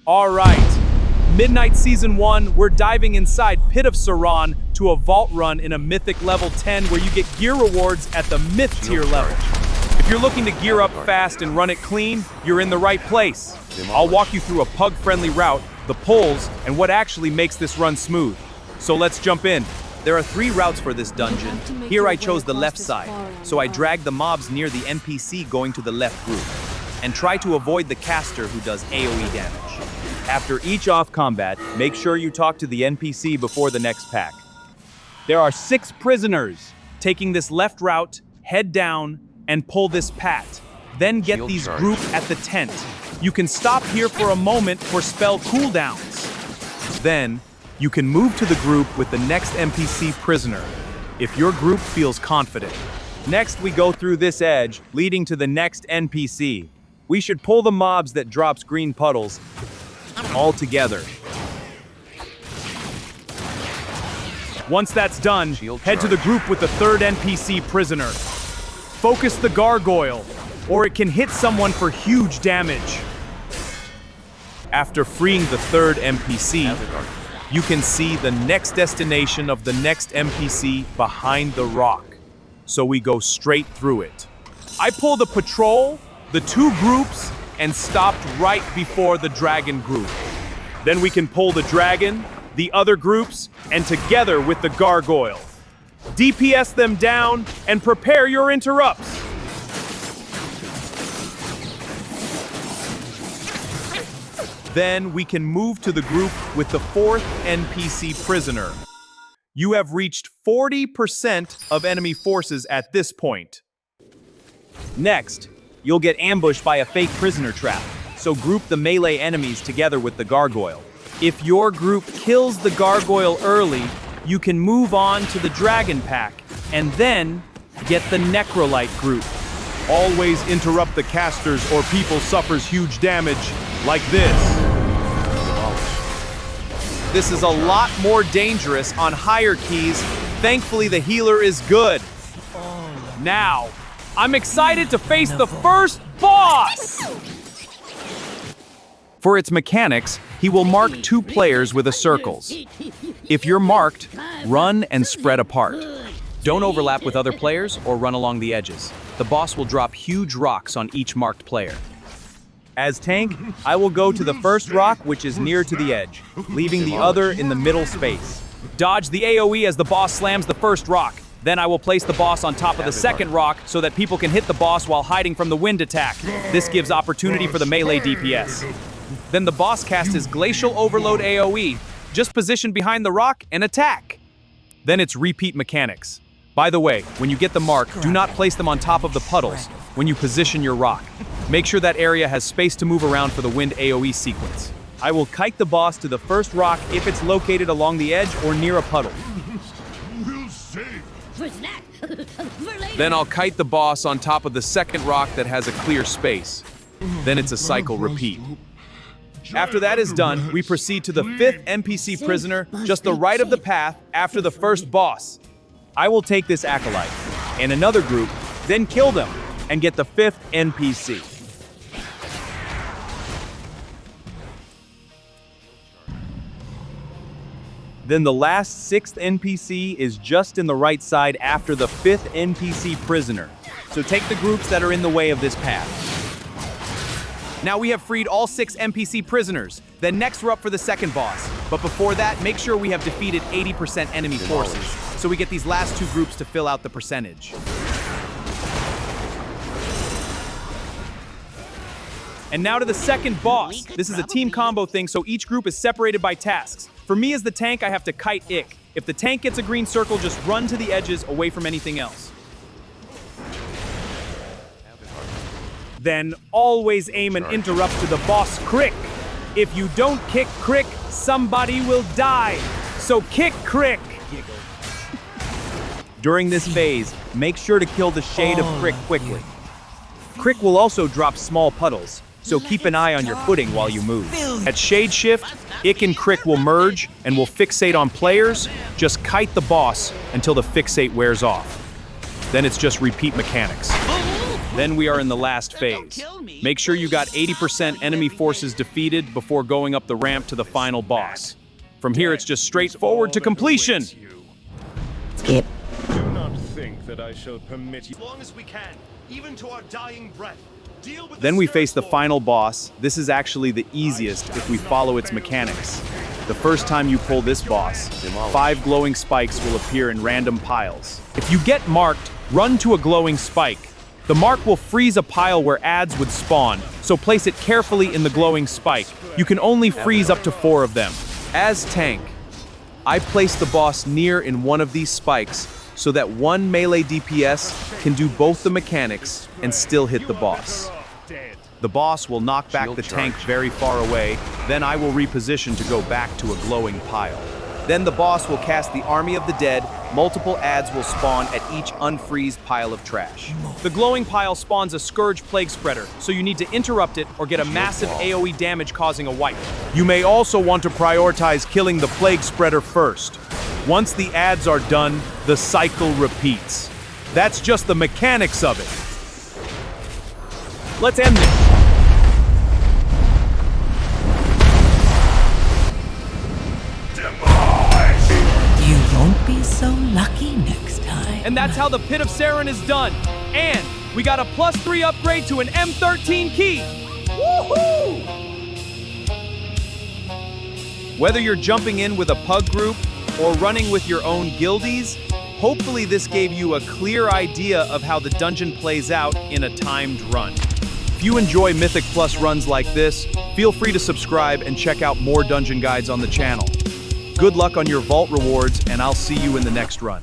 All right, Midnight Season 1, we're diving inside Pit of SARON to a vault run in a Mythic level 10 where you get gear rewards at the Myth tier level. If you're looking to gear up fast and run it clean, you're in the right place. I'll walk you through a pug-friendly route, the pulls, and what actually makes this run smooth. So let's jump in. There are 3 routes for this dungeon. Here I chose the left side, so I drag the mobs near the NPC going to the left group, and try to avoid the caster who does AoE damage. After each off combat, make sure you talk to the NPC before the next pack. There are 6 prisoners. Taking this left route, head down, and pull this pat. Then get these grouped at the tent. You can stop here for a moment for spell cooldowns. Then, you can move to the group with the next NPC prisoner, if your group feels confident. Next, we go through this edge, leading to the next NPC. We should pull the mobs that drops green puddles all together. Once that's done, head to the group with the 3rd NPC prisoner. Focus the gargoyle, or it can hit someone for huge damage. After freeing the 3rd NPC, you can see the next destination of the next NPC behind the rock. So we go straight through it. I pull the patrol, the 2 groups, and stopped right before the dragon group. Then we can pull the dragon, the other groups, and together with the gargoyle. DPS them down and prepare your interrupts. Then we can move to the group with the 4th NPC prisoner. You have reached 40% of enemy forces at this point. Next, you'll get ambushed by a fake prisoner trap, so group the melee enemies together with the gargoyle. If your group kills the gargoyle early, you can move on to the dragon pack, and then get the necrolite group. Always interrupt the casters or people suffers huge damage, like this. This is a lot more dangerous on higher keys. Thankfully, the healer is good. Now, I'm excited to face the first boss! For its mechanics, he will mark 2 players with a circles. If you're marked, run and spread apart. Don't overlap with other players or run along the edges. The boss will drop huge rocks on each marked player. As tank, I will go to the first rock, which is near to the edge, leaving the other in the middle space. Dodge the AoE as the boss slams the first rock. Then I will place the boss on top of the second rock so that people can hit the boss while hiding from the wind attack. This gives opportunity for the melee DPS. Then the boss casts his Glacial Overload AoE, just position behind the rock and attack. Then it's repeat mechanics. By the way, when you get the mark, do not place them on top of the puddles when you position your rock. Make sure that area has space to move around for the wind AoE sequence. I will kite the boss to the first rock if it's located along the edge or near a puddle. Then I'll kite the boss on top of the second rock that has a clear space. Then it's a cycle repeat. After that is done, we proceed to the 5th NPC prisoner, just the right of the path after the first boss. I will take this acolyte and another group, then kill them and get the 5th NPC. Then the last 6th NPC is just in the right side after the 5th NPC prisoner. So take the groups that are in the way of this path. Now we have freed all 6 NPC prisoners. Then next we're up for the second boss. But before that, make sure we have defeated 80% enemy forces, so we get these last 2 groups to fill out the percentage. And now to the second boss. This is a team combo thing, so each group is separated by tasks. For me as the tank, I have to kite Ick. If the tank gets a green circle, just run to the edges away from anything else. Then always aim and interrupt to the boss Krick. If you don't kick Krick, somebody will die. So kick Krick. During this phase, make sure to kill the shade of Krick quickly. Krick will also drop small puddles, so keep an eye on your footing while you move. At Shade Shift, Ick and Krick will merge and will fixate on players. Just kite the boss until the fixate wears off. Then it's just repeat mechanics. Then we are in the last phase. Make sure you got 80% enemy forces defeated before going up the ramp to the final boss. From here, it's just straightforward to completion. Skip. Do not think that I shall permit you. As long as we can, even to our dying breath. Then we face the final boss. This is actually the easiest if we follow its mechanics. The first time you pull this boss, 5 glowing spikes will appear in random piles. If you get marked, run to a glowing spike. The mark will freeze a pile where adds would spawn, so place it carefully in the glowing spike. You can only freeze up to 4 of them. As tank, I place the boss near in one of these spikes so that one melee DPS can do both the mechanics and still hit the boss. The boss will knock back the tank very far away, then I will reposition to go back to a glowing pile. Then the boss will cast the Army of the Dead, multiple adds will spawn at each unfreezed pile of trash. The glowing pile spawns a Scourge Plague Spreader, so you need to interrupt it or get a massive AoE damage causing a wipe. You may also want to prioritize killing the Plague Spreader first. Once the adds are done, the cycle repeats. That's just the mechanics of it. Let's end this. You won't be so lucky next time. And that's how the Pit of SARON is done. And we got a +3 upgrade to an M13 key. Woohoo! Whether you're jumping in with a pug group or running with your own guildies, hopefully this gave you a clear idea of how the dungeon plays out in a timed run. If you enjoy Mythic Plus runs like this, feel free to subscribe and check out more dungeon guides on the channel. Good luck on your vault rewards, and I'll see you in the next run.